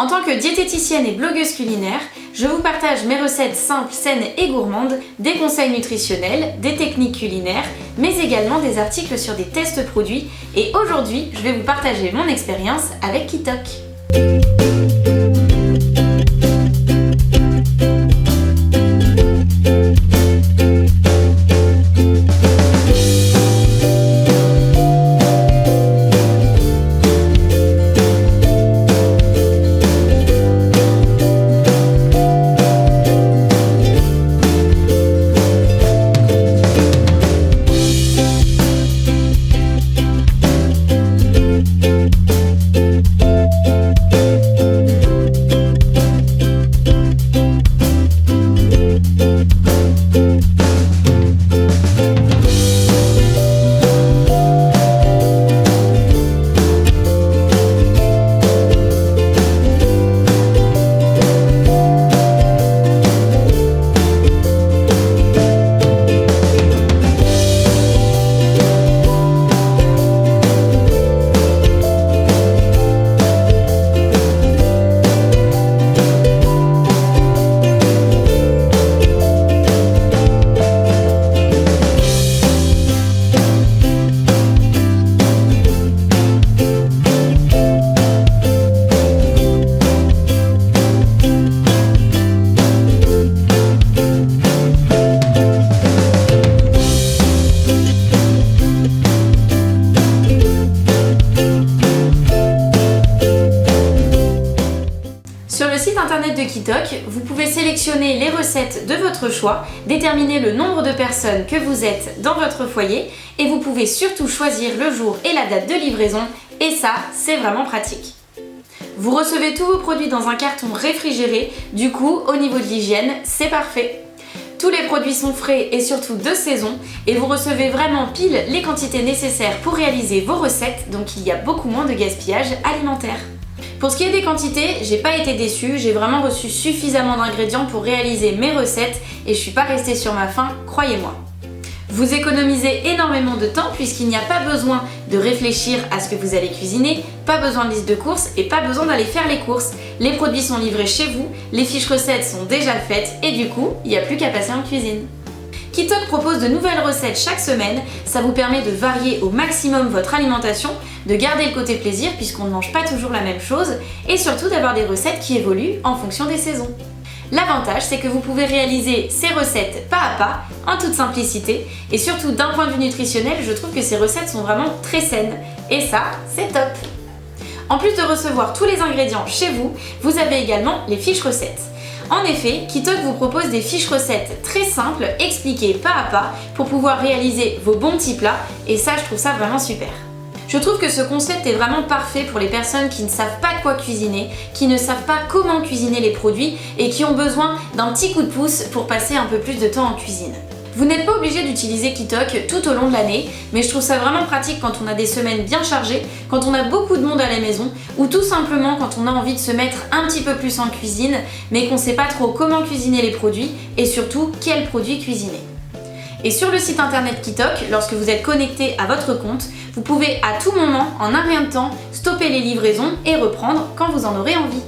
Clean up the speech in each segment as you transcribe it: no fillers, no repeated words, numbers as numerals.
En tant que diététicienne et blogueuse culinaire, je vous partage mes recettes simples, saines et gourmandes, des conseils nutritionnels, des techniques culinaires, mais également des articles sur des tests produits. Et aujourd'hui, je vais vous partager mon expérience avec Kitok. Sur le site internet de Kitok, vous pouvez sélectionner les recettes de votre choix, déterminer le nombre de personnes que vous êtes dans votre foyer et vous pouvez surtout choisir le jour et la date de livraison et ça, c'est vraiment pratique. Vous recevez tous vos produits dans un carton réfrigéré, du coup, au niveau de l'hygiène, c'est parfait. Tous les produits sont frais et surtout de saison et vous recevez vraiment pile les quantités nécessaires pour réaliser vos recettes, donc il y a beaucoup moins de gaspillage alimentaire. Pour ce qui est des quantités, j'ai pas été déçue, j'ai vraiment reçu suffisamment d'ingrédients pour réaliser mes recettes et je suis pas restée sur ma faim, croyez-moi. Vous économisez énormément de temps puisqu'il n'y a pas besoin de réfléchir à ce que vous allez cuisiner, pas besoin de liste de courses et pas besoin d'aller faire les courses. Les produits sont livrés chez vous, les fiches recettes sont déjà faites et du coup, il n'y a plus qu'à passer en cuisine. Kitok propose de nouvelles recettes chaque semaine, ça vous permet de varier au maximum votre alimentation, de garder le côté plaisir puisqu'on ne mange pas toujours la même chose et surtout d'avoir des recettes qui évoluent en fonction des saisons. L'avantage, c'est que vous pouvez réaliser ces recettes pas à pas, en toute simplicité et surtout d'un point de vue nutritionnel, je trouve que ces recettes sont vraiment très saines et ça, c'est top. En plus de recevoir tous les ingrédients chez vous, vous avez également les fiches recettes. En effet, Kitok vous propose des fiches recettes très simples, expliquées pas à pas, pour pouvoir réaliser vos bons petits plats, et ça je trouve ça vraiment super. Je trouve que ce concept est vraiment parfait pour les personnes qui ne savent pas quoi cuisiner, qui ne savent pas comment cuisiner les produits et qui ont besoin d'un petit coup de pouce pour passer un peu plus de temps en cuisine. Vous n'êtes pas obligé d'utiliser Kitok tout au long de l'année, mais je trouve ça vraiment pratique quand on a des semaines bien chargées, quand on a beaucoup de monde à la maison, ou tout simplement quand on a envie de se mettre un petit peu plus en cuisine, mais qu'on ne sait pas trop comment cuisiner les produits, et surtout quels produits cuisiner. Et sur le site internet Kitok, lorsque vous êtes connecté à votre compte, vous pouvez à tout moment, en un rien de temps, stopper les livraisons et reprendre quand vous en aurez envie.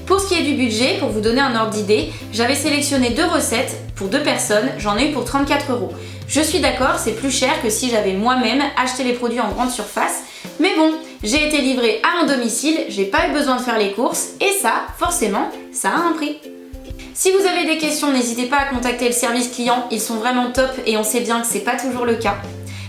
Pour ce qui est du budget, pour vous donner un ordre d'idée, j'avais sélectionné 2 recettes pour 2 personnes, j'en ai eu pour 34 €. Je suis d'accord, c'est plus cher que si j'avais moi-même acheté les produits en grande surface, mais bon, j'ai été livrée à mon domicile, j'ai pas eu besoin de faire les courses, et ça, forcément, ça a un prix. Si vous avez des questions, n'hésitez pas à contacter le service client, ils sont vraiment top et on sait bien que c'est pas toujours le cas.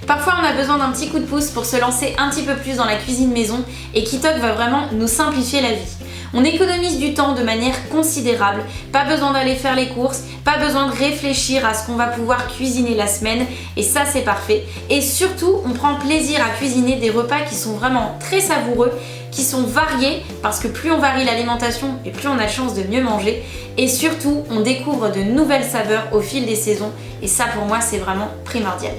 Parfois on a besoin d'un petit coup de pouce pour se lancer un petit peu plus dans la cuisine maison et Kitok va vraiment nous simplifier la vie. On économise du temps de manière considérable, pas besoin d'aller faire les courses, pas besoin de réfléchir à ce qu'on va pouvoir cuisiner la semaine et ça c'est parfait. Et surtout, on prend plaisir à cuisiner des repas qui sont vraiment très savoureux, qui sont variés parce que plus on varie l'alimentation et plus on a de chance de mieux manger et surtout on découvre de nouvelles saveurs au fil des saisons et ça pour moi c'est vraiment primordial.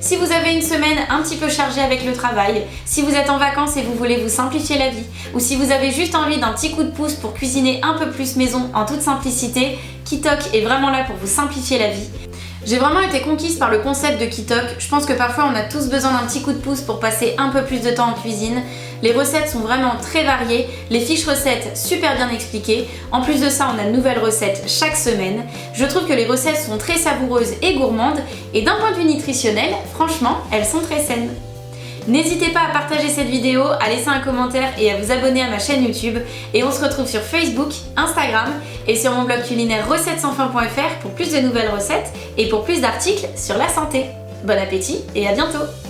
Si vous avez une semaine un petit peu chargée avec le travail, si vous êtes en vacances et vous voulez vous simplifier la vie, ou si vous avez juste envie d'un petit coup de pouce pour cuisiner un peu plus maison en toute simplicité, Kitok est vraiment là pour vous simplifier la vie. J'ai vraiment été conquise par le concept de Kitok. Je pense que parfois on a tous besoin d'un petit coup de pouce pour passer un peu plus de temps en cuisine. Les recettes sont vraiment très variées, les fiches recettes super bien expliquées. En plus de ça, on a de nouvelles recettes chaque semaine. Je trouve que les recettes sont très savoureuses et gourmandes et d'un point de vue nutritionnel, franchement, elles sont très saines. N'hésitez pas à partager cette vidéo, à laisser un commentaire et à vous abonner à ma chaîne YouTube. Et on se retrouve sur Facebook, Instagram et sur mon blog culinaire recettes-sans-fin.fr pour plus de nouvelles recettes et pour plus d'articles sur la santé. Bon appétit et à bientôt!